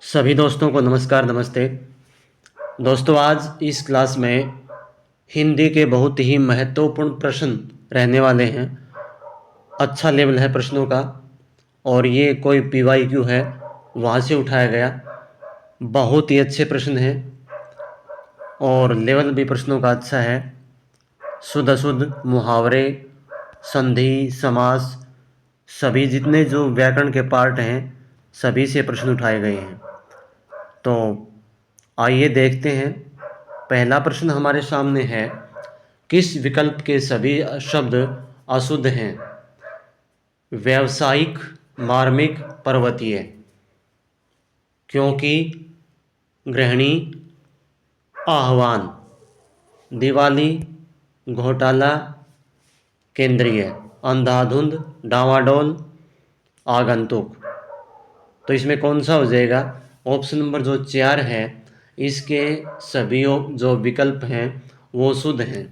सभी दोस्तों को नमस्कार नमस्ते। दोस्तों, आज इस क्लास में हिंदी के बहुत ही महत्वपूर्ण प्रश्न रहने वाले हैं। अच्छा लेवल है प्रश्नों का और ये कोई पीवाईक्यू है वहाँ से उठाया गया। बहुत ही अच्छे प्रश्न हैं और लेवल भी प्रश्नों का अच्छा है। शुद्ध अशुद्ध, मुहावरे, संधि, समास, सभी जितने जो व्याकरण के पार्ट हैं सभी से प्रश्न उठाए गए हैं। तो आइए देखते हैं। पहला प्रश्न हमारे सामने है, किस विकल्प के सभी शब्द अशुद्ध हैं? व्यावसायिक, मार्मिक, पर्वतीय। क्योंकि, गृहिणी, आह्वान, दिवाली, घोटाला, केंद्रीय, अंधाधुंध, डावाडोल, आगंतुक। तो इसमें कौन सा हो जाएगा? ऑप्शन नंबर जो 4 है, इसके सभी जो विकल्प हैं वो शुद्ध हैं।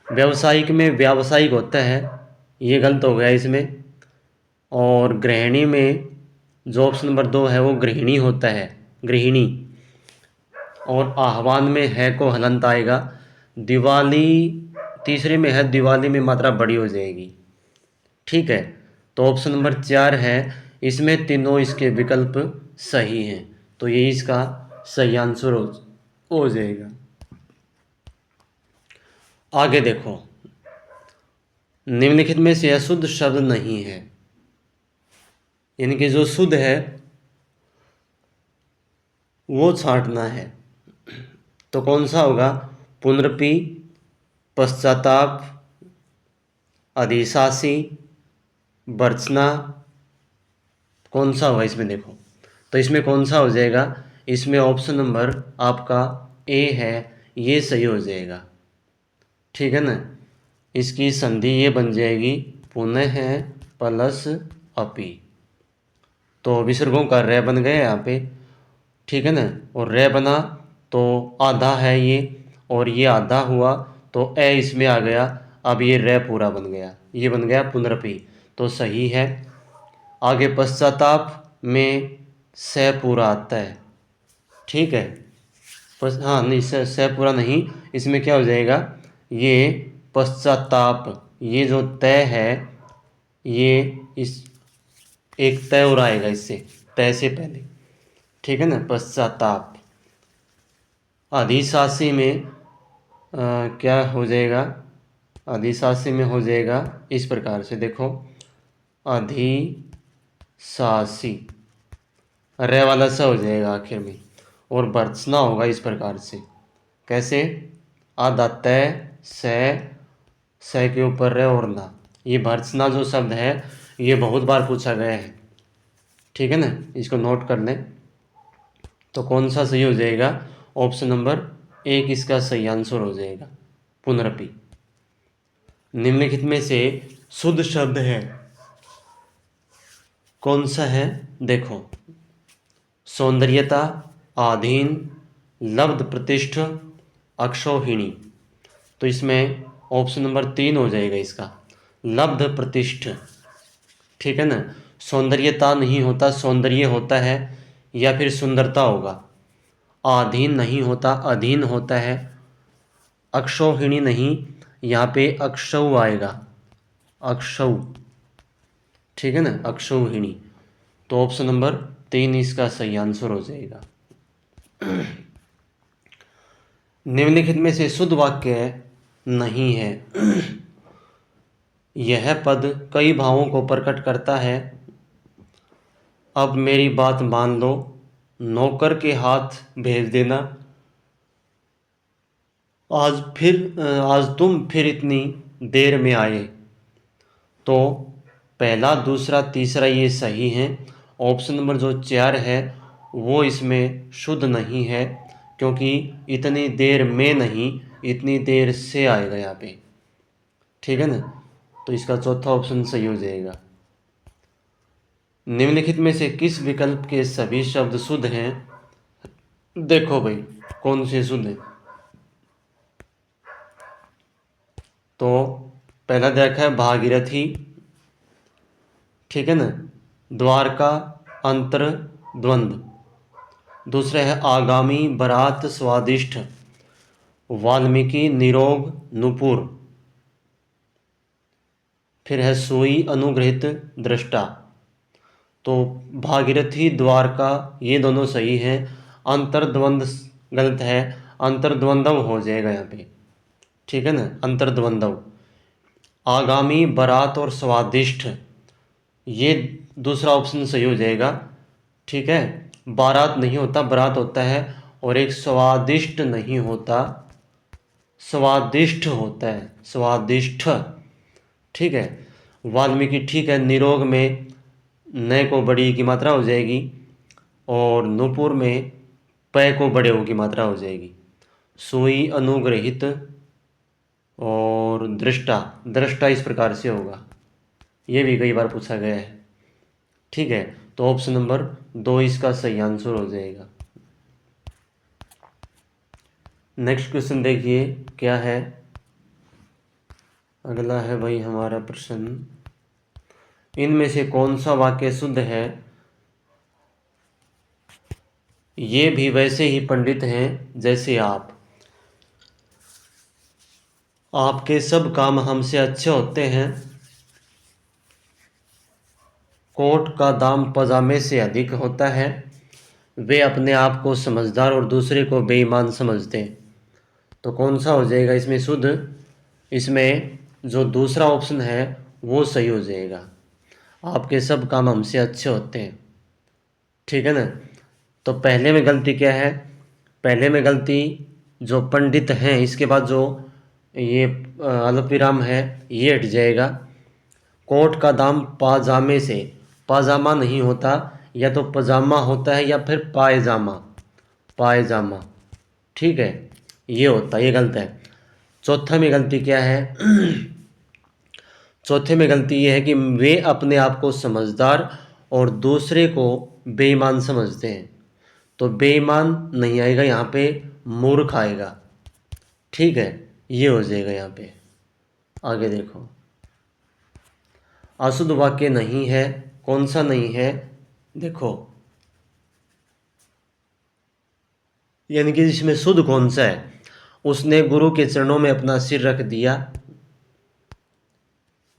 व्यावसायिक में व्यावसायिक होता है, ये गलत हो गया इसमें। और गृहिणी में जो ऑप्शन नंबर 2 है वो गृहिणी होता है, गृहिणी। और आह्वान में है को हलंत आएगा। दिवाली तीसरे में है, दिवाली में मात्रा बड़ी हो जाएगी। ठीक है, तो ऑप्शन नंबर 4 है, इसमें तीनों इसके विकल्प सही हैं। तो ये इसका सही आंसर हो जाएगा। आगे देखो, निम्नलिखित में से अशुद्ध शब्द नहीं है, यानी कि जो शुद्ध है वो छांटना है। तो कौन सा होगा? पुनरपि, पश्चाताप, अधिशासी, बर्चना। कौन सा होगा इसमें? देखो, तो इसमें कौन सा हो जाएगा? इसमें ऑप्शन नंबर आपका ए है, ये सही हो जाएगा। ठीक है ना? इसकी संधि ये बन जाएगी पुनः प्लस अपि। तो विसर्गों का रे बन गया यहाँ पे। ठीक है ना? और रे बना तो आधा है ये, और ये आधा हुआ तो ए इसमें आ गया। अब ये रे पूरा बन गया, ये बन गया पुनरपि। तो सही है। आगे पश्चाताप में से पूरा आता है। ठीक है, हाँ नहीं, से पूरा नहीं, इसमें क्या हो जाएगा? ये पश्चाताप, ये जो तय है, ये इस एक तय और आएगा इससे, तय से पहले। ठीक है ना? पश्चाताप। अधिशासी में क्या हो जाएगा? अधिशासी में हो जाएगा इस प्रकार से, देखो, अधिशासी, रे वाला सा हो जाएगा आखिर में, और बरसना होगा इस प्रकार से। कैसे? आधा तय से के ऊपर रे और ना। ये बरसना जो शब्द है ये बहुत बार पूछा गया है। ठीक है ना? इसको नोट कर लें। तो कौन सा सही हो जाएगा? ऑप्शन नंबर 1 इसका सही आंसर हो जाएगा, पुनरपि। निम्नलिखित में से शुद्ध शब्द है कौन सा है? देखो, सौंदर्यता, आधीन, लब्ध प्रतिष्ठ, अक्षौहिणी। तो इसमें ऑप्शन नंबर 3 हो जाएगा इसका, लब्ध प्रतिष्ठ। ठीक है ना? सौंदर्यता नहीं होता, सौंदर्य होता है, या फिर सुंदरता होगा। आधीन नहीं होता, अधीन होता है। अक्षौहिणी नहीं, यहाँ पे अक्षौ आएगा, अक्षौ। ठीक है ना? अक्षौहिणी। तो ऑप्शन नंबर 3 इसका सही आंसर हो जाएगा। निम्नलिखित में से शुद्ध वाक्य नहीं है। यह पद कई भावों को प्रकट करता है। अब मेरी बात मान लो, नौकर के हाथ भेज देना, आज तुम फिर इतनी देर में आए। तो पहला, दूसरा, तीसरा ये सही है। ऑप्शन नंबर जो 4 है वो इसमें शुद्ध नहीं है, क्योंकि इतनी देर में नहीं, इतनी देर से आएगा यहाँ पे। ठीक है ना? तो इसका चौथा ऑप्शन सही हो जाएगा। निम्नलिखित में से किस विकल्प के सभी शब्द शुद्ध हैं? देखो भाई, कौन से शुद्ध हैं? तो पहला देखा है भागीरथी। ठीक है ना? द्वारका, अंतर, द्वंद्व। दूसरा है आगामी बारात स्वादिष्ट, वाल्मीकि निरोग नुपुर। फिर है सोई अनुग्रहित दृष्टा। तो भागीरथी द्वारका ये दोनों सही हैं, अंतर्द्वंद गलत है, अंतर्द्वंदव हो जाएगा यहाँ पे, ठीक है ना, अंतर्द्वंदव। आगामी बारात और स्वादिष्ट ये दूसरा ऑप्शन सही हो जाएगा, ठीक है। बारात नहीं होता, बारात होता है, और एक स्वादिष्ट नहीं होता, स्वादिष्ट होता है, स्वादिष्ट, ठीक है। वाल्मीकि ठीक है, निरोग में न को बड़ी की मात्रा हो जाएगी, और नूपुर में पै को बड़े हो की मात्रा हो जाएगी। सोई अनुग्रहित और दृष्टा, दृष्टा इस प्रकार से होगा, ये भी कई बार पूछा गया है, ठीक है। तो ऑप्शन नंबर 2 इसका सही आंसर हो जाएगा। नेक्स्ट क्वेश्चन देखिए क्या है। अगला है भाई हमारा प्रश्न, इनमें से कौन सा वाक्य शुद्ध है? ये भी वैसे ही पंडित हैं जैसे आप, आपके सब काम हमसे अच्छे होते हैं, कोट का दाम पजामे से अधिक होता है, वे अपने आप को समझदार और दूसरे को बेईमान समझते हैं। तो कौन सा हो जाएगा इसमें शुद्ध? इसमें जो दूसरा ऑप्शन है वो सही हो जाएगा, आपके सब काम हमसे अच्छे होते हैं, ठीक है ना। तो पहले में गलती क्या है? पहले में गलती जो पंडित हैं इसके बाद जो ये अल्पविराम है ये हट जाएगा। कोट का दाम पाजामे से, पाजामा नहीं होता, या तो पजामा होता है या फिर पायजामा, पायजामा, ठीक है, ये होता, ये गलत है। चौथा में गलती क्या है? चौथे में गलती ये है कि वे अपने आप को समझदार और दूसरे को बेईमान समझते हैं। तो बेईमान नहीं आएगा यहाँ पे, मूर्ख आएगा, ठीक है, ये हो जाएगा यहाँ पे। आगे देखो, अशुद्ध वाक्य नहीं है, कौन सा नहीं है? देखो, यानी कि इसमें शुद्ध कौन सा है? उसने गुरु के चरणों में अपना सिर रख दिया।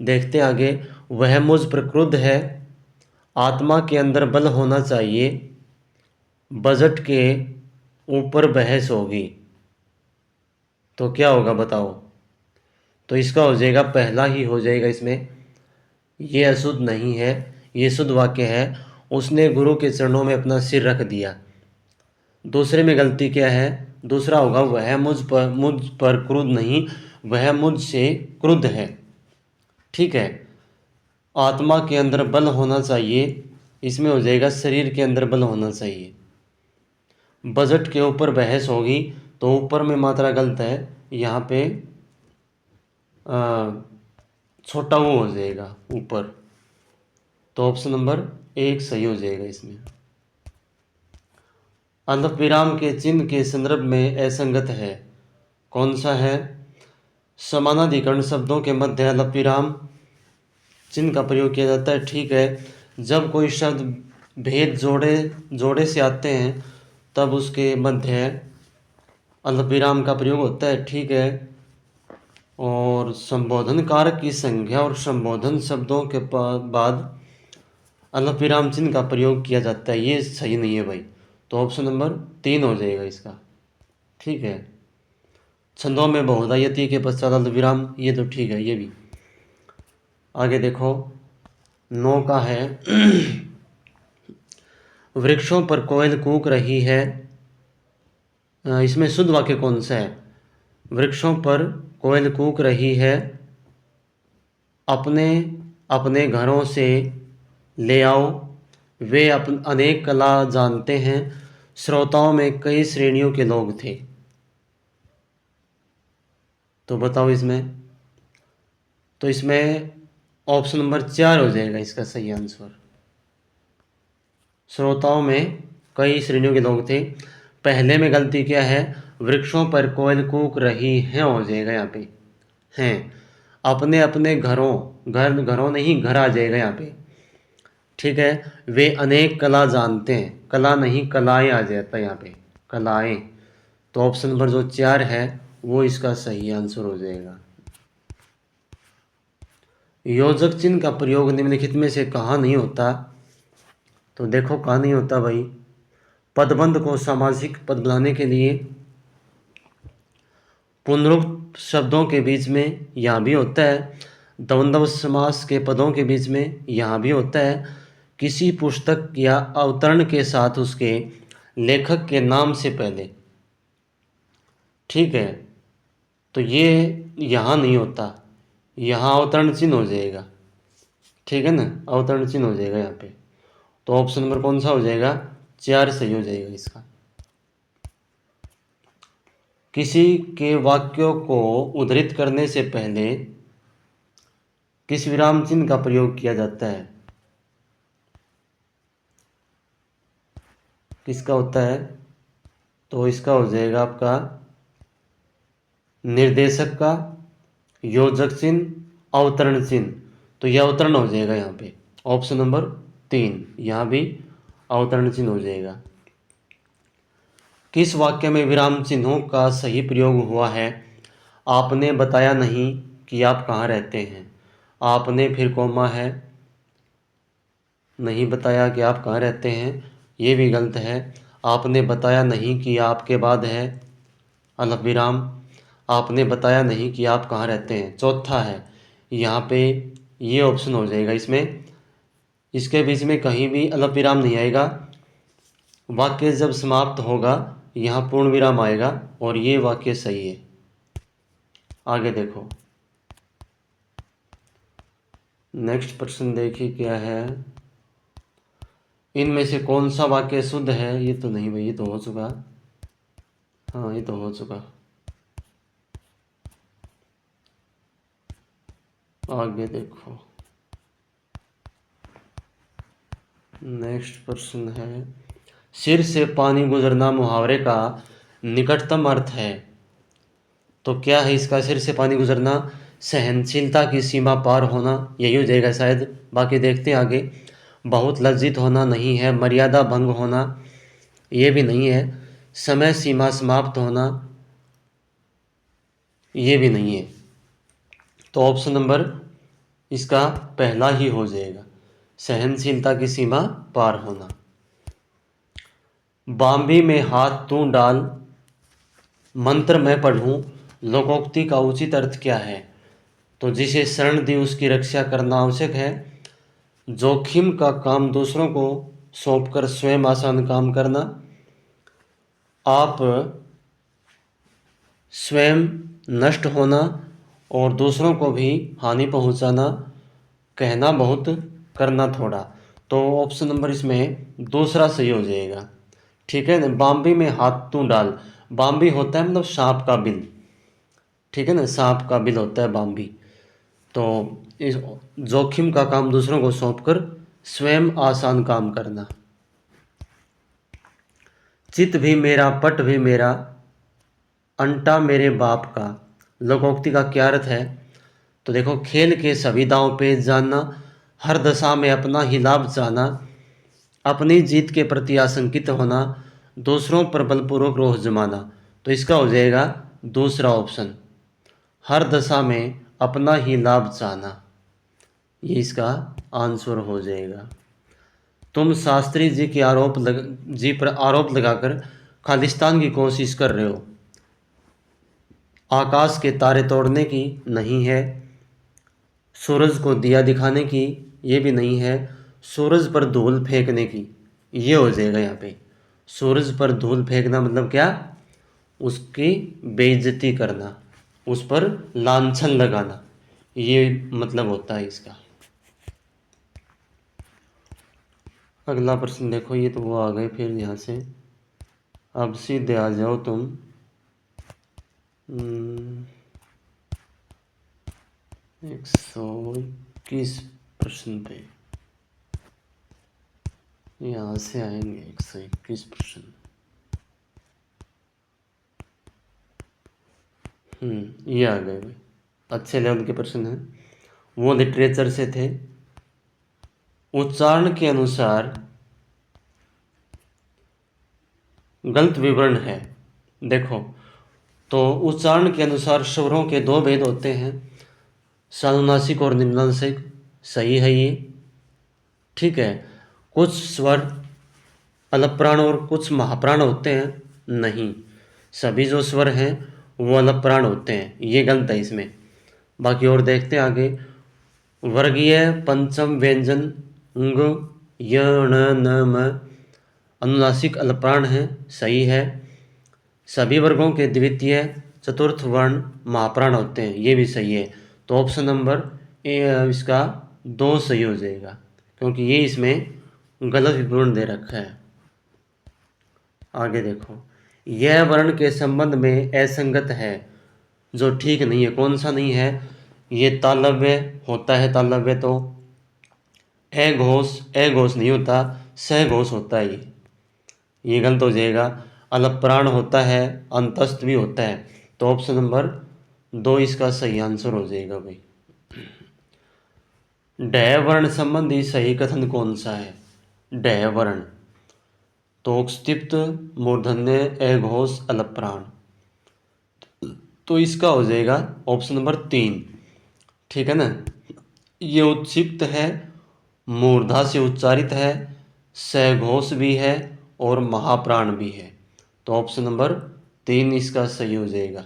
देखते आगे, वह मुझ पर क्रुद्ध है, आत्मा के अंदर बल होना चाहिए, बजट के ऊपर बहस होगी। तो क्या होगा बताओ? तो इसका हो जाएगा पहला ही हो जाएगा इसमें, ये अशुद्ध नहीं है, ये शुद्ध वाक्य है, उसने गुरु के चरणों में अपना सिर रख दिया। दूसरे में गलती क्या है? दूसरा होगा वह मुझ पर क्रुद्ध नहीं, वह मुझसे क्रुद्ध है, ठीक है। आत्मा के अंदर बल होना चाहिए, इसमें हो जाएगा शरीर के अंदर बल होना चाहिए। बजट के ऊपर बहस होगी, तो ऊपर में मात्रा गलत है, यहाँ पे छोटा वो हो जाएगा ऊपर। तो ऑप्शन नंबर 1 सही हो जाएगा इसमें। अल्पविराम के चिन्ह के संदर्भ में असंगत है, कौन सा है? समानाधिकरण शब्दों के मध्य अल्पविराम चिन्ह का प्रयोग किया जाता है, ठीक है। जब कोई शब्द भेद जोड़े से आते हैं तब उसके मध्य अल्पविराम का प्रयोग होता है, ठीक है। और संबोधन कारक की संज्ञा और संबोधन शब्दों के बाद अल्पविराम चिन्ह का प्रयोग किया जाता है, ये सही नहीं है भाई। तो ऑप्शन नंबर 3 हो जाएगा इसका, ठीक है। छंदों में बहुधायती के पश्चात अल्पविराम, ये तो ठीक है, ये भी। आगे देखो, 9 का है वृक्षों पर कोयल कूक रही है, इसमें शुद्ध वाक्य कौन सा है? वृक्षों पर कोयल कूक रही है, अपने अपने घरों से ले आओ, वे अनेक कला जानते हैं, श्रोताओं में कई श्रेणियों के लोग थे। तो बताओ इसमें, तो इसमें ऑप्शन नंबर 4 हो जाएगा इसका सही आंसर। श्रोताओं में कई श्रेणियों के लोग थे। पहले में गलती क्या है? वृक्षों पर कोयल कूक रही हैं हो जाएगा यहाँ पे, हैं। अपने अपने घरों, घरों नहीं, घर आ जाएगा यहाँ पे। ठीक है। वे अनेक कला जानते हैं, कला नहीं कलाएं आ जाता है यहाँ पे, कलाएं। तो ऑप्शन नंबर जो 4 है वो इसका सही आंसर हो जाएगा। योजक चिन्ह का प्रयोग निम्नलिखित में से कहाँ नहीं होता? तो देखो कहाँ नहीं होता भाई। पदबंध को सामासिक पद बनाने के लिए पुनरुक्त शब्दों के बीच में यहाँ भी होता है, द्वंद्व समास के पदों के बीच में यहाँ भी होता है, किसी पुस्तक या अवतरण के साथ उसके लेखक के नाम से पहले, ठीक है। तो ये यहाँ नहीं होता, यहाँ अवतरण चिन्ह हो जाएगा, ठीक है ना, अवतरण चिन्ह हो जाएगा यहाँ पे। तो ऑप्शन नंबर कौन सा हो जाएगा? 4 सही हो जाएगा इसका। किसी के वाक्यों को उद्धृत करने से पहले किस विराम चिन्ह का प्रयोग किया जाता है? किसका होता है? तो इसका हो जाएगा आपका निर्देशक का, योजक चिन्ह, अवतरण चिन्ह। तो यह अवतरण हो जाएगा यहाँ पे, ऑप्शन नंबर 3 यहाँ भी अवतरण चिन्ह हो जाएगा। किस वाक्य में विराम चिन्हों का सही प्रयोग हुआ है? आपने बताया नहीं कि आप कहाँ रहते हैं। आपने फिर कोमा है, नहीं बताया कि आप कहाँ रहते हैं, ये भी गलत है। आपने बताया नहीं कि आपके बाद है अल्प विराम, आपने बताया नहीं कि आप कहाँ रहते हैं। चौथा है यहाँ पे, ये ऑप्शन हो जाएगा इसमें, इसके बीच में कहीं भी अल्प विराम नहीं आएगा। वाक्य जब समाप्त होगा यहाँ पूर्ण विराम आएगा और ये वाक्य सही है। आगे देखो, नेक्स्ट प्रश्न देखिए क्या है। इनमें से कौन सा वाक्य शुद्ध है? ये तो नहीं भाई, ये तो हो चुका। हाँ ये तो हो चुका। आगे देखो, नेक्स्ट प्रश्न है, सिर से पानी गुजरना मुहावरे का निकटतम अर्थ है। तो क्या है इसका? सिर से पानी गुजरना सहनशीलता की सीमा पार होना, यही हो जाएगा शायद। बाकी देखते हैं आगे। बहुत लज्जित होना नहीं है, मर्यादा भंग होना ये भी नहीं है, समय सीमा समाप्त होना ये भी नहीं है। तो ऑप्शन नंबर इसका पहला ही हो जाएगा, सहनशीलता की सीमा पार होना। बाम्बी में हाथ तू डाल, मंत्र मैं पढ़ूं, लोकोक्ति का उचित अर्थ क्या है? तो जिसे शरण दी उसकी रक्षा करना आवश्यक है, जोखिम का काम दूसरों को सौंपकर स्वयं आसान काम करना, आप स्वयं नष्ट होना और दूसरों को भी हानि पहुंचाना, कहना बहुत करना थोड़ा। तो ऑप्शन नंबर इसमें दूसरा सही हो जाएगा, ठीक है ना। बाम्बी में हाथ तू डाल, बाम्बी होता है मतलब सांप का बिल, ठीक है ना, सांप का बिल होता है बाम्बी। तो इस जोखिम का काम दूसरों को सौंपकर स्वयं आसान काम करना। चित भी मेरा पट भी मेरा, अंटा मेरे बाप का, लोकोक्ति का क्या अर्थ है? तो देखो, खेल के सभी दांव पे जानना, हर दशा में अपना ही लाभ जाना, अपनी जीत के प्रति आशंकित होना, दूसरों पर बलपूर्वक रोह जमाना। तो इसका हो जाएगा दूसरा ऑप्शन, हर दशा में अपना ही लाभ चाहना, ये इसका आंसर हो जाएगा। तुम शास्त्री जी के जी पर आरोप लगाकर खालिस्तान की कोशिश कर रहे हो, आकाश के तारे तोड़ने की नहीं है, सूरज को दिया दिखाने की ये भी नहीं है, सूरज पर धूल फेंकने की, ये हो जाएगा यहाँ पे। सूरज पर धूल फेंकना मतलब क्या? उसकी बेइज्जती करना, उस पर लांछन लगाना, ये मतलब होता है इसका। अगला प्रश्न देखो, ये तो वो आ गए फिर यहाँ से, अब सीधे आ जाओ तुम 121 प्रश्न पे, यहाँ से आएंगे 121 प्रश्न। ये आ गए भाई, अच्छे लेवल के प्रश्न हैं, वो लिटरेचर से थे। उच्चारण के अनुसार गलत विवरण है। देखो, तो उच्चारण के अनुसार स्वरों के दो भेद होते हैं, सानुनासिक और निम्नांशिक। सही है ये, ठीक है। कुछ स्वर अलप्राण और कुछ महाप्राण होते हैं, नहीं, सभी जो स्वर हैं वो अलप्राण होते हैं, ये गलत है इसमें। बाकी और देखते हैं आगे। वर्गीय पंचम व्यंजन ङ य ण न म अनुनासिक अलप्राण है, सही है। सभी वर्गों के द्वितीय चतुर्थ वर्ण महाप्राण होते हैं, ये भी सही है। तो ऑप्शन नंबर इसका 2 सही हो जाएगा, क्योंकि ये इसमें गलत विवरण दे रखा है। आगे देखो, यह वर्ण के संबंध में असंगत है, जो ठीक नहीं है। कौन सा नहीं है? ये तालव्य होता है, तालव्य तो अघोष नहीं होता, सघोष होता है ये गलत हो जाएगा। अलप्राण होता है, अंतस्थ भी होता है, तो ऑप्शन नंबर 2 इसका सही आंसर हो जाएगा भाई। डय वर्ण संबंधी सही कथन कौन सा है? डय वर्ण तो उत्क्षिप्त, मूर्धन्य, अघोष, अलप्राण, तो इसका हो जाएगा ऑप्शन नंबर 3, ठीक है ना। ये उत्क्षिप्त है, मूर्धा से उच्चारित है, सघोष भी है और महाप्राण भी है, तो ऑप्शन नंबर 3 इसका सही हो जाएगा।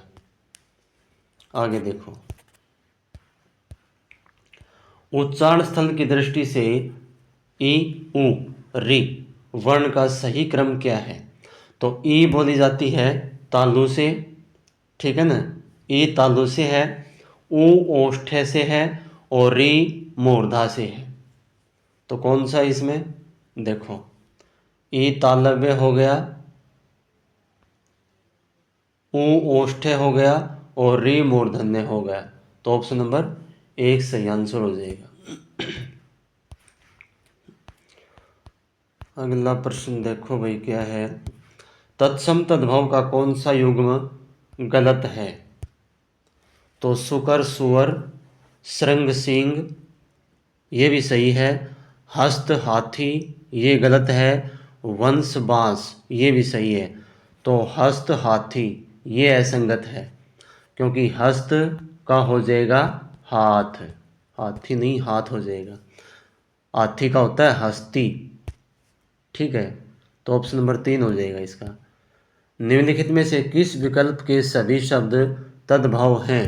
आगे देखो, उच्चारण स्थल की दृष्टि से ई उ री वर्ण का सही क्रम क्या है? तो ई बोली जाती है तालु से, ठीक है ना, ई तालु से है, ऊ ओष्ठे से है और री मूर्धा से है। तो कौन सा इसमें? देखो, ई तालव्य हो गया, ऊ ओष्ठे हो गया और री मूर्धन्य हो गया, तो ऑप्शन नंबर 1 सही आंसर हो जाएगा। अगला प्रश्न देखो भाई, क्या है? तत्सम तद्भव का कौन सा युग्म गलत है? तो सुकर सुअर, श्रृंग सिंह, ये भी सही है। हस्त हाथी, ये गलत है। वंश बांस, ये भी सही है। तो हस्त हाथी ये असंगत है, क्योंकि हस्त का हो जाएगा हाथ, हाथी नहीं हाथ हो जाएगा। हाथी का होता है हस्ती, ठीक है। तो ऑप्शन नंबर 3 हो जाएगा इसका। निम्नलिखित में से किस विकल्प के सभी शब्द तद्भव हैं?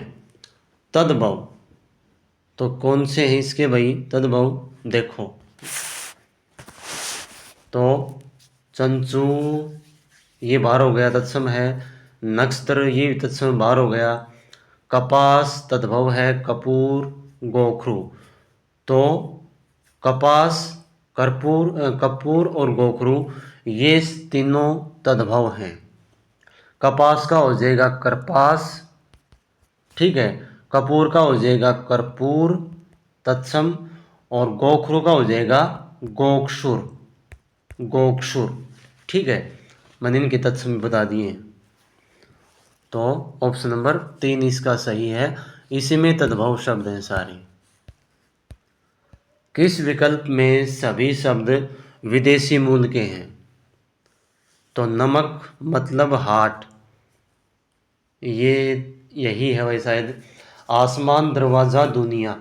तद्भव तो कौन से हैं इसके भाई तद्भव? देखो, तो चंचू ये बाहर हो गया, तत्सम है। नक्षत्र ये भी तत्सम बाहर हो गया। कपास तद्भव है, कपूर, गोखरू, तो कपास, कपूर और गोखरू ये तीनों तद्भव हैं। कपास का हो जाएगा करपास, ठीक है। कपूर का हो जाएगा कर्पूर तत्सम, और गोखरू का हो जाएगा गोक्षुर, गोक्षुर, ठीक है। मैंने इनके तत्सम बता दिए। तो ऑप्शन नंबर 3 इसका सही है, इसी में तद्भव शब्द हैं सारे। किस विकल्प में सभी शब्द विदेशी मूल के हैं? तो नमक मतलब हाट, ये यही है भाई शायद। आसमान दरवाज़ा दुनिया,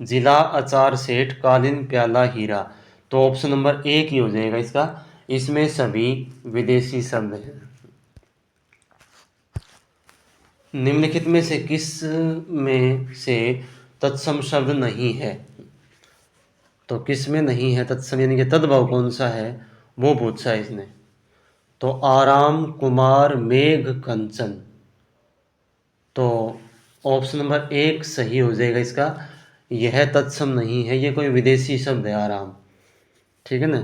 जिला अचार सेठ, कालीन प्याला हीरा, तो ऑप्शन नंबर 1 ही हो जाएगा इसका, इसमें सभी विदेशी शब्द हैं। निम्नलिखित में से किस में से तत्सम शब्द नहीं है? तो किस में नहीं है तत्सम, यानी कि तद्भव कौन सा है वो पूछा है इसने। तो आराम, कुमार, मेघ, कंचन, तो ऑप्शन नंबर 1 सही हो जाएगा इसका। यह तत्सम नहीं है, ये कोई विदेशी शब्द है आराम, ठीक है ना।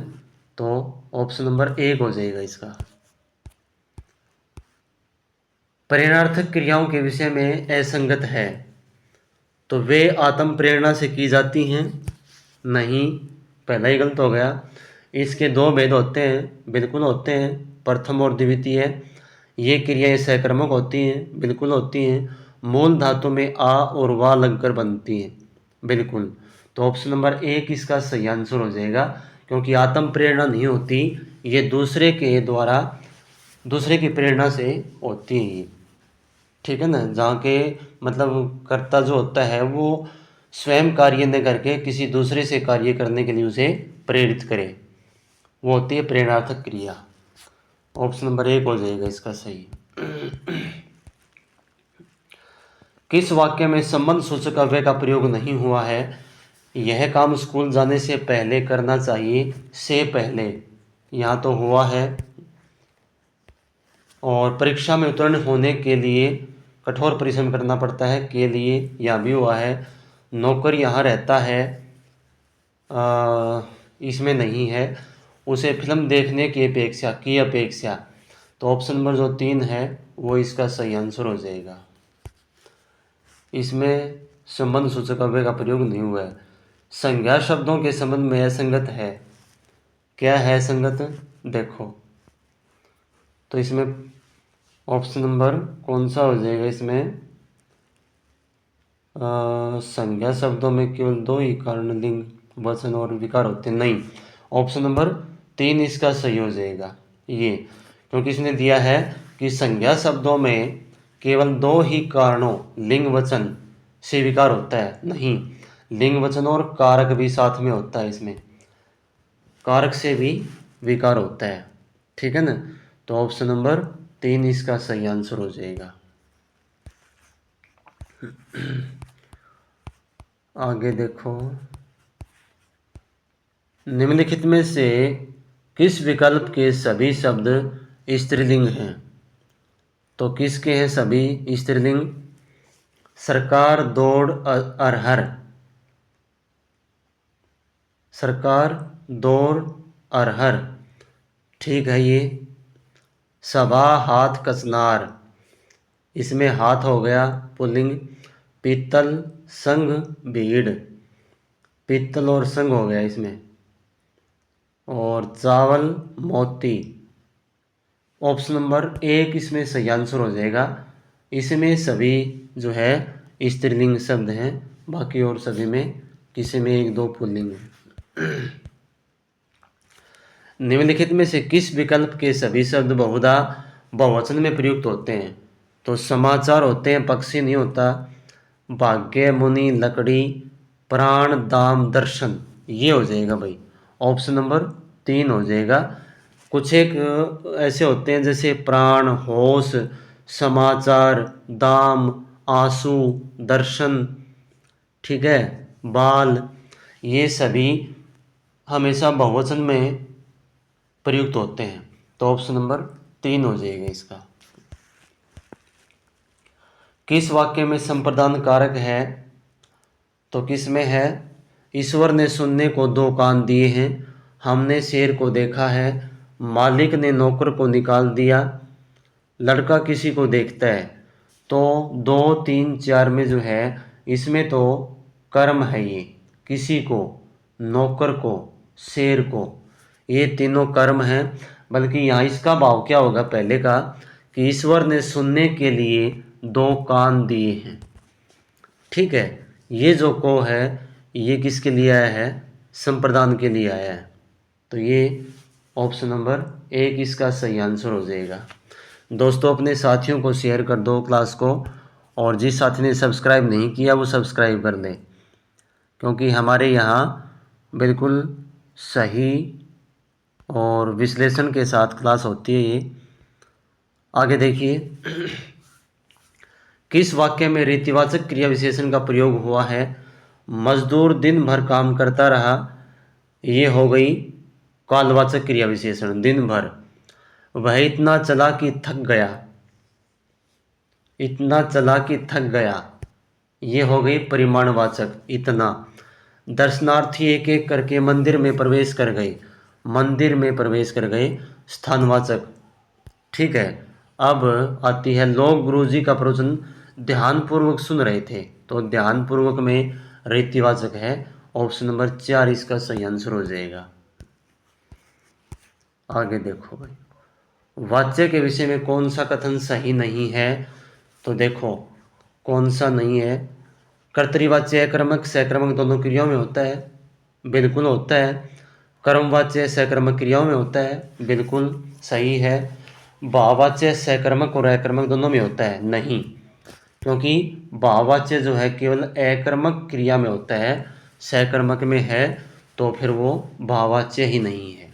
तो ऑप्शन नंबर 1 हो जाएगा इसका। प्रेरणार्थक क्रियाओं के विषय में असंगत है, तो वे आत्म प्रेरणा से की जाती हैं, नहीं, पहला ही गलत हो गया। इसके 2 भेद होते हैं, बिल्कुल होते हैं, प्रथम और द्वितीय। ये क्रियाएं सहकर्मक होती हैं, बिल्कुल होती हैं। मूल धातु में आ और वा लगकर बनती हैं, बिल्कुल। तो ऑप्शन नंबर 1 इसका सही आंसर हो जाएगा, क्योंकि आत्म प्रेरणा नहीं होती, ये दूसरे के द्वारा, दूसरे की प्रेरणा से होती है ये, ठीक है ना। जहाँ के मतलब कर्ता जो होता है वो स्वयं कार्य न करके किसी दूसरे से कार्य करने के लिए उसे प्रेरित करे, वो होती है प्रेरणार्थक क्रिया। ऑप्शन नंबर 1 हो जाएगा इसका सही। किस वाक्य में संबंध सूचक अव्यय का प्रयोग नहीं हुआ है? यह काम स्कूल जाने से पहले करना चाहिए से पहले, यहाँ तो हुआ है। और परीक्षा में उत्तीर्ण होने के लिए कठोर परिश्रम करना पड़ता है के लिए, यहाँ भी हुआ है। नौकर यहाँ रहता है, इसमें नहीं है। उसे फिल्म देखने की अपेक्षा, तो ऑप्शन नंबर जो 3 है वो इसका सही आंसर हो जाएगा। इसमें संबंध सूचक अव्यय का प्रयोग नहीं हुआ है। संज्ञा शब्दों के संबंध में असंगत है, क्या है संगत देखो, तो इसमें ऑप्शन नंबर कौन सा हो जाएगा? इसमें संज्ञा शब्दों में केवल 2 ही कारण लिंग वचन और विकार होते हैं, नहीं। ऑप्शन नंबर 3 इसका सही हो जाएगा ये, क्योंकि इसने दिया है कि संज्ञा शब्दों में केवल 2 ही कारणों लिंग वचन से विकार होता है, नहीं, लिंग वचन और कारक भी साथ में होता है, इसमें कारक से भी विकार होता है, ठीक है ना। तो ऑप्शन नंबर 3 इसका सही आंसर हो जाएगा। आगे देखो, निम्नलिखित में से किस विकल्प के सभी शब्द स्त्रीलिंग हैं? तो किसके हैं सभी स्त्रीलिंग? सरकार, दौड़, अरहर, सरकार, दौड़, अरहर, ठीक है ये। सभा, हाथ, कचनार, इसमें हाथ हो गया पुल्लिंग। पीतल, संघ, भीड़, पीतल और संघ हो गया इसमें। और चावल, मोती, ऑप्शन नंबर 1 इसमें सही आंसर हो जाएगा। इसमें सभी जो है स्त्रीलिंग शब्द हैं, बाकी और सभी में किसी में 1-2 पुल्लिंग है। निम्नलिखित में से किस विकल्प के सभी शब्द बहुधा बहुवचन में प्रयुक्त होते हैं? तो समाचार होते हैं, पक्षी नहीं होता। भाग्य, मुनि, लकड़ी, प्राण, दाम, दर्शन, ये हो जाएगा भाई, ऑप्शन नंबर 3 हो जाएगा। कुछ एक ऐसे होते हैं जैसे प्राण, होश, समाचार, दाम, आंसू, दर्शन, ठीक है, बाल, ये सभी हमेशा बहुवचन में प्रयुक्त होते हैं, तो ऑप्शन नंबर 3 हो जाएगा इसका। किस वाक्य में संप्रदान कारक है? तो किस में है? ईश्वर ने सुनने को 2 कान दिए हैं, हमने शेर को देखा है, मालिक ने नौकर को निकाल दिया, लड़का किसी को देखता है। तो 2, 3, 4 में जो है इसमें तो कर्म है ये, किसी को, नौकर को, शेर को, ये तीनों कर्म हैं। बल्कि यहाँ इसका भाव क्या होगा पहले का, कि ईश्वर ने सुनने के लिए 2 कान दिए हैं, ठीक है। ये जो को है ये किसके लिए आया है? संप्रदान के लिए आया है, तो ये ऑप्शन नंबर 1 इसका सही आंसर हो जाएगा। दोस्तों अपने साथियों को शेयर कर दो क्लास को, और जिस साथी ने सब्सक्राइब नहीं किया वो सब्सक्राइब कर लें, क्योंकि हमारे यहाँ बिल्कुल सही और विश्लेषण के साथ क्लास होती है ये। आगे देखिए, किस वाक्य में रीतिवाचक क्रिया विशेषण का प्रयोग हुआ है? मजदूर दिन भर काम करता रहा, ये हो गई कालवाचक क्रिया विशेषण, दिन भर। वह इतना चला कि थक गया, इतना चला कि थक गया, ये हो गई परिमाणवाचक, इतना। दर्शनार्थी एक एक करके मंदिर में प्रवेश कर गए, मंदिर में प्रवेश कर गए, स्थानवाचक, ठीक है। अब आती है, लोग गुरुजी का प्रवचन ध्यानपूर्वक सुन रहे थे, तो ध्यानपूर्वक में रीतिवाचक है, ऑप्शन नंबर 4 इसका सही आंसर हो जाएगा। आगे देखो भाई, वाच्य के विषय में कौन सा कथन सही नहीं है? तो देखो कौन सा नहीं है। कर्तरीवाच्य अकर्मक सकर्मक दोनों क्रियाओं में होता है, बिल्कुल होता है। कर्मवाच्य सकर्मक क्रियाओं में होता है, बिल्कुल सही है। भाववाच्य सकर्मक और अकर्मक दोनों में होता है, नहीं, क्योंकि भाववाच्य जो है केवल अकर्मक क्रिया में होता है, सकर्मक में है तो फिर वो भाववाच्य ही नहीं है।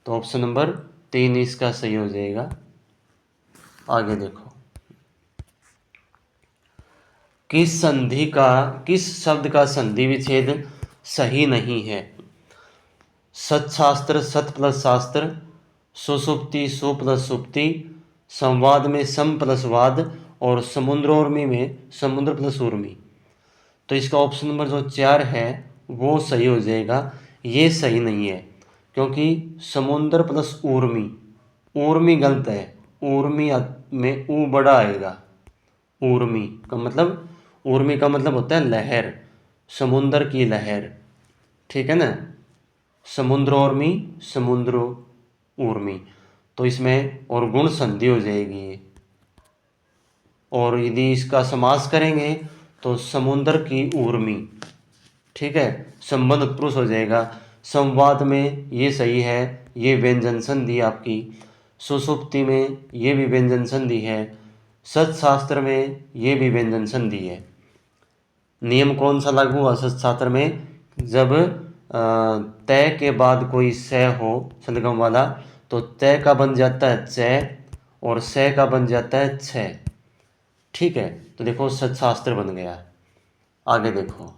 तो ऑप्शन नंबर 3 इसका सही हो जाएगा। आगे देखो, किस शब्द का संधि विच्छेद सही नहीं है? सत्शास्त्र सत प्लस शास्त्र, सुसुप्ति सु प्लस सुप्ति, संवाद में सम प्लस वाद, और समुद्र उर्मी में समुद्र प्लस उर्मी। तो इसका ऑप्शन नंबर जो 4 है वो सही हो जाएगा। ये सही नहीं है, क्योंकि समुद्र प्लस ऊर्मी, ऊर्मी गलत है। ऊर्मी में ऊ बड़ा आएगा। ऊर्मी का मतलब होता है लहर, समुद्र की लहर, ठीक है ना। समुद्र उर्मी, समुद्र ऊर्मी, तो इसमें और गुण संधि हो जाएगी। और यदि इसका समास करेंगे तो समुद्र की ऊर्मी, ठीक है, संबंध पुरुष हो जाएगा। संवाद में ये सही है, ये व्यंजन संधि आपकी। सुसुप्ति में ये भी व्यंजन संधि है। सत्शास्त्र में ये भी व्यंजन संधि है। नियम कौन सा लागू हुआ सत्शास्त्र में? जब तय के बाद कोई स हो सलगम वाला, तो तय का बन जाता है च और स का बन जाता है छ, ठीक है। तो देखो सत्शास्त्र बन गया। आगे देखो,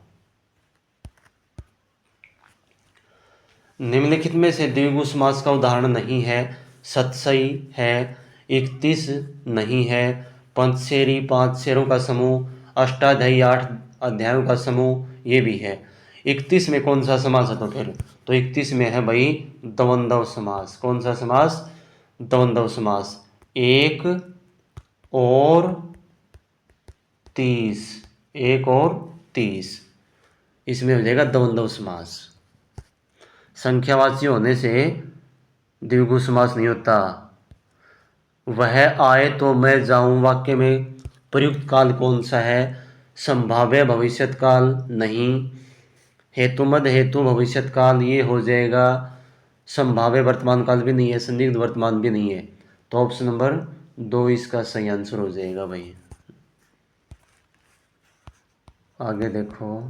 निम्नलिखित में से द्विगु समास का उदाहरण नहीं है। सतसई है, 31 नहीं है, पंचशेरी 5 शेरों का समूह, अष्टाध्यायी 8 अध्यायों का समूह, ये भी है। 31 में कौन सा समास है? तो 31 में है भाई द्वंद्व समास। कौन सा समास? द्वंद्व समास। 1 और 30, 1 और 30, इसमें हो जाएगा द्वंद्व समास। संख्यावाची होने से द्विगु समास नहीं होता। वह आए तो मैं जाऊं वाक्य में प्रयुक्त काल कौन सा है? संभाव्य भविष्यत काल नहीं। हेतुमद हेतु भविष्यत काल ये हो जाएगा। संभाव्य वर्तमान काल भी नहीं है, संदिग्ध वर्तमान भी नहीं है। तो ऑप्शन नंबर 2 इसका सही आंसर हो जाएगा भाई। आगे देखो,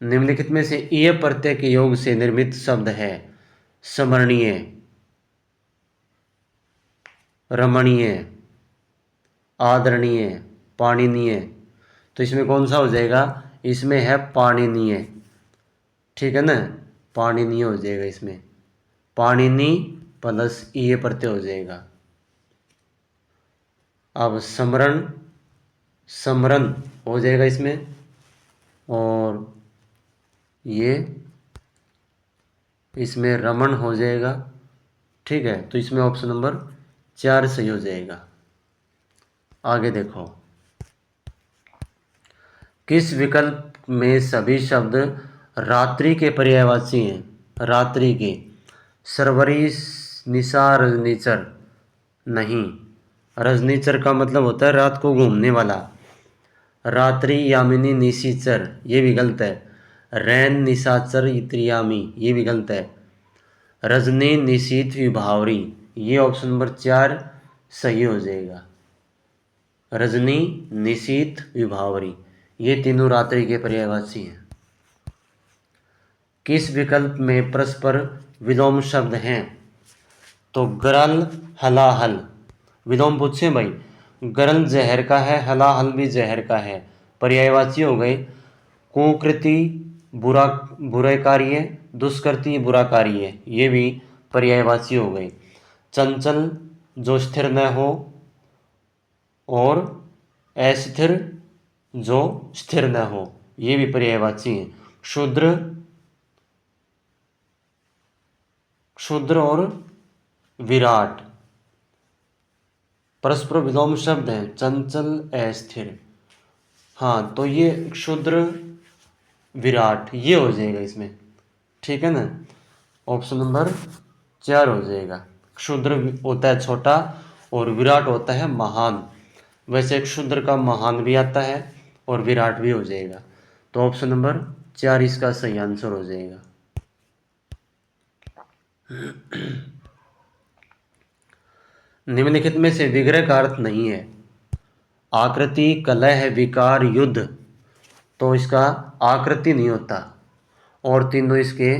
निम्नलिखित में से ईय प्रत्यय के योग से निर्मित शब्द है। स्मरणीय, रमणीय, आदरणीय, पाणिनीय। तो इसमें कौन सा हो जाएगा? इसमें है पाणिनीय, ठीक है ना, पाणिनीय हो जाएगा। इसमें पाणिनी प्लस ईय प्रत्यय हो जाएगा। अब समरण, समरण हो जाएगा इसमें, और ये इसमें रमण हो जाएगा, ठीक है। तो इसमें ऑप्शन नंबर 4 सही हो जाएगा। आगे देखो, किस विकल्प में सभी शब्द रात्रि के पर्यायवाची हैं? रात्रि के। सरवरी, निशा, रजनीचर नहीं। रजनीचर का मतलब होता है रात को घूमने वाला। रात्रि, यामिनी, निशीचर ये भी गलत है। रैन, निशाचर, त्रियामी ये भी गलत है। रजनी, निशीथ, विभावरी, ये ऑप्शन नंबर 4 सही हो जाएगा। रजनी, निशीथ, विभावरी ये तीनों रात्रि के पर्यायवाची हैं। किस विकल्प में परस्पर विलोम शब्द हैं? तो गरल, हलाहल। विलोम पूछे भाई, गरल जहर का है, हलाहल भी जहर का है, पर्यायवाची हो गए। कुकृति बुरा, बुरे कार्य, दुष्कृति बुरा कार्य, ये भी पर्यायवाची हो गए। चंचल जो स्थिर न हो, और अस्थिर जो स्थिर न हो, ये भी पर्यायवाची हैं। शूद्र, क्षुद्र और विराट परस्पर विलोम शब्द हैं। चंचल, अस्थिर, हाँ, तो ये क्षुद्र, विराट ये हो जाएगा इसमें, ठीक है ना। ऑप्शन नंबर 4 हो जाएगा। क्षुद्र होता है छोटा और विराट होता है महान। वैसे क्षुद्र का महान भी आता है और विराट भी हो जाएगा। तो ऑप्शन नंबर 4 इसका सही आंसर हो जाएगा। निम्नलिखित में से विग्रह का अर्थ नहीं है। आकृति, कलह, विकार, युद्ध, तो इसका आकृति नहीं होता और तीनों इसके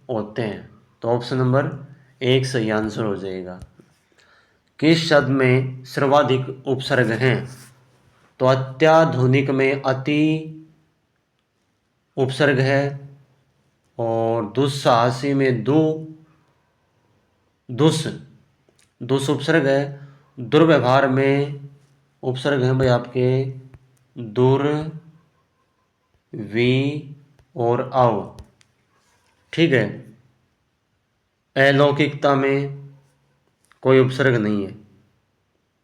होते हैं। तो ऑप्शन नंबर 1 सही आंसर हो जाएगा। किस शब्द में सर्वाधिक उपसर्ग हैं? तो अत्याधुनिक में अति उपसर्ग है, और दुस्साहसी में दुस उपसर्ग है। दुर्व्यवहार में उपसर्ग हैं भाई आपके दुर, वी और अव। ठीक है। अलौकिकता में कोई उपसर्ग नहीं है,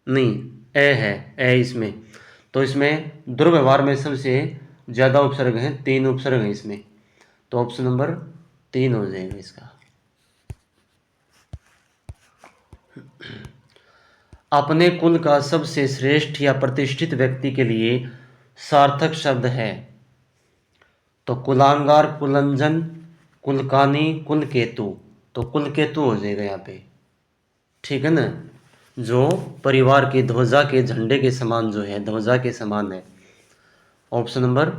नहीं, ए है, ए इसमें। तो इसमें दुर्व्यवहार में सबसे ज़्यादा उपसर्ग हैं, 3 उपसर्ग हैं इसमें। तो ऑप्शन नंबर 3 हो जाएगा इसका। अपने कुल का सबसे श्रेष्ठ या प्रतिष्ठित व्यक्ति के लिए सार्थक शब्द है। तो कुलांगार, कुलंजन, कुलकानी, कुलकेतु। तो कुलकेतु हो जाएगा यहाँ पे। ठीक है ना, जो परिवार की ध्वजा के झंडे के समान जो है, ध्वजा के समान है। ऑप्शन नंबर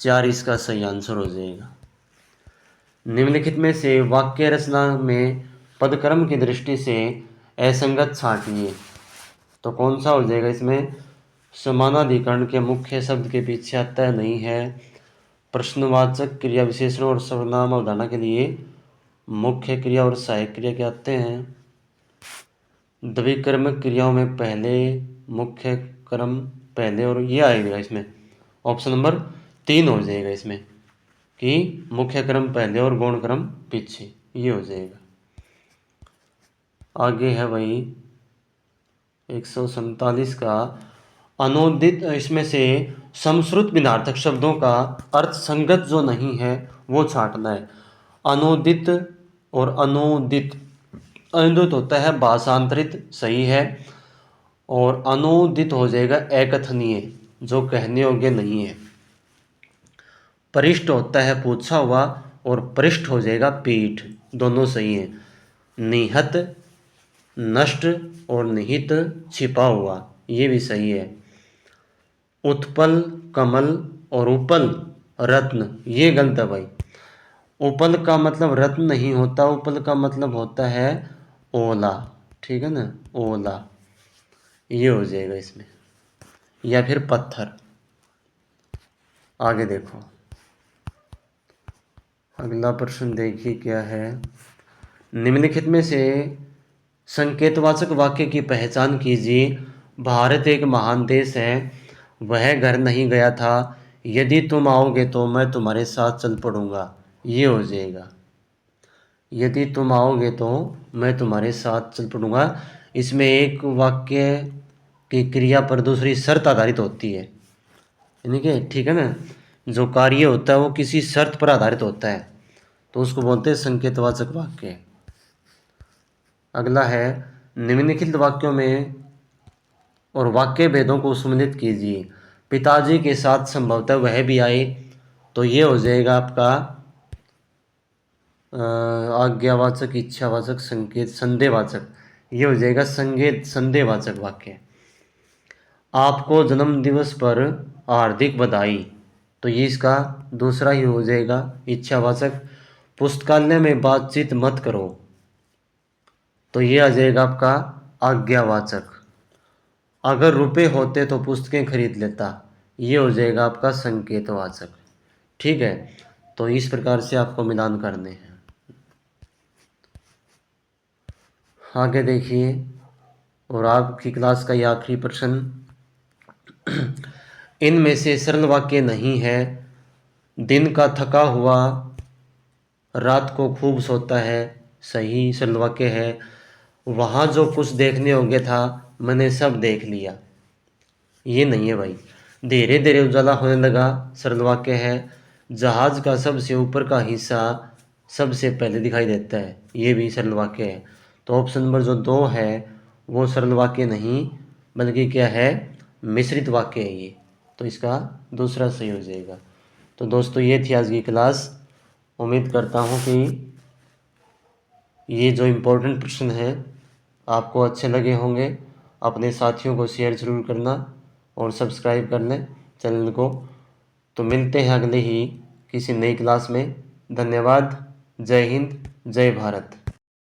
4 इसका सही आंसर हो जाएगा। निम्नलिखित में से वाक्य रचना में पदक्रम की दृष्टि से असंगत छांटिए। तो कौन सा हो जाएगा इसमें? समानाधिकरण के मुख्य शब्द के पीछे अतः नहीं है। प्रश्नवाचक क्रिया विशेषण और सर्वनाम अवधारणा के लिए मुख्य क्रिया और सहायक क्रिया के आते हैं। द्विक्रमिक क्रियाओं में पहले, मुख्य क्रम पहले, और ये आएगा इसमें। ऑप्शन नंबर 3 हो जाएगा इसमें कि मुख्य क्रम पहले और गौण क्रम पीछे, ये हो जाएगा। आगे है भाई 147 का अनुदित। इसमें से समश्रुत भिन्नार्थक शब्दों का अर्थ संगत जो नहीं है वो छांटना है। अनुदित और अनुदित, अनुदित होता है भाषांतरित, सही है, और अनुदित हो जाएगा अकथनीय, जो कहने योग्य नहीं है। परिष्ट होता है पूछा हुआ, और पृष्ठ हो जाएगा पीठ, दोनों सही है। निहत, नष्ट, और निहित छिपा हुआ, ये भी सही है। उत्पल कमल और उपल रत्न, ये गलत है भाई। उपल का मतलब रत्न नहीं होता, उपल का मतलब होता है ओला। ठीक है ना, ओला, ये हो जाएगा इसमें, या फिर पत्थर। आगे देखो, अगला प्रश्न देखिए क्या है। निम्नलिखित में से संकेतवाचक वाक्य की पहचान कीजिए। भारत एक महान देश है, वह घर नहीं गया था, यदि तुम आओगे तो मैं तुम्हारे साथ चल पड़ूंगा, ये हो जाएगा। यदि तुम आओगे तो मैं तुम्हारे साथ चल पड़ूंगा। इसमें एक वाक्य की क्रिया पर दूसरी शर्त आधारित होती है, यानी कि ठीक है ना, जो कार्य होता है वो किसी शर्त पर आधारित होता है, तो उसको बोलते हैं संकेतवाचक वाक्य। अगला है निम्नलिखित वाक्यों में और वाक्य भेदों को सम्मिलित कीजिए। पिताजी के साथ संभवतः वह भी आए, तो ये हो जाएगा आपका आज्ञावाचक, इच्छावाचक, संकेत, संदेहवाचक, ये हो जाएगा संकेत संदेहवाचक वाक्य। आपको जन्मदिवस पर हार्दिक बधाई, तो ये इसका दूसरा ही हो जाएगा, इच्छावाचक। पुस्तकालय में बातचीत मत करो, तो ये आ जाएगा आपका आज्ञावाचक। अगर रुपए होते तो पुस्तकें खरीद लेता, ये हो जाएगा आपका संकेतवाचक। ठीक है, तो इस प्रकार से आपको मिलान करने हैं। आगे देखिए, और आपकी क्लास का ये आखिरी प्रश्न। इनमें से सरल वाक्य नहीं है। दिन का थका हुआ रात को खूब सोता है, सही सरल वाक्य है। वहाँ जो कुछ देखने योग्य था मैंने सब देख लिया, ये नहीं है भाई। धीरे धीरे उजाला होने लगा, सरल वाक्य है। जहाज का सबसे ऊपर का हिस्सा सबसे पहले दिखाई देता है, ये भी सरल वाक्य है। तो ऑप्शन नंबर जो 2 है वो सरल वाक्य नहीं, बल्कि क्या है, मिश्रित वाक्य है ये। तो इसका दूसरा सही हो जाएगा। तो दोस्तों ये थी आज की क्लास। उम्मीद करता हूँ कि ये जो इम्पोर्टेंट प्रश्न हैं आपको अच्छे लगे होंगे। अपने साथियों को शेयर ज़रूर करना और सब्सक्राइब कर लें चैनल को। तो मिलते हैं अगले ही किसी नई क्लास में। धन्यवाद। जय हिंद, जय भारत।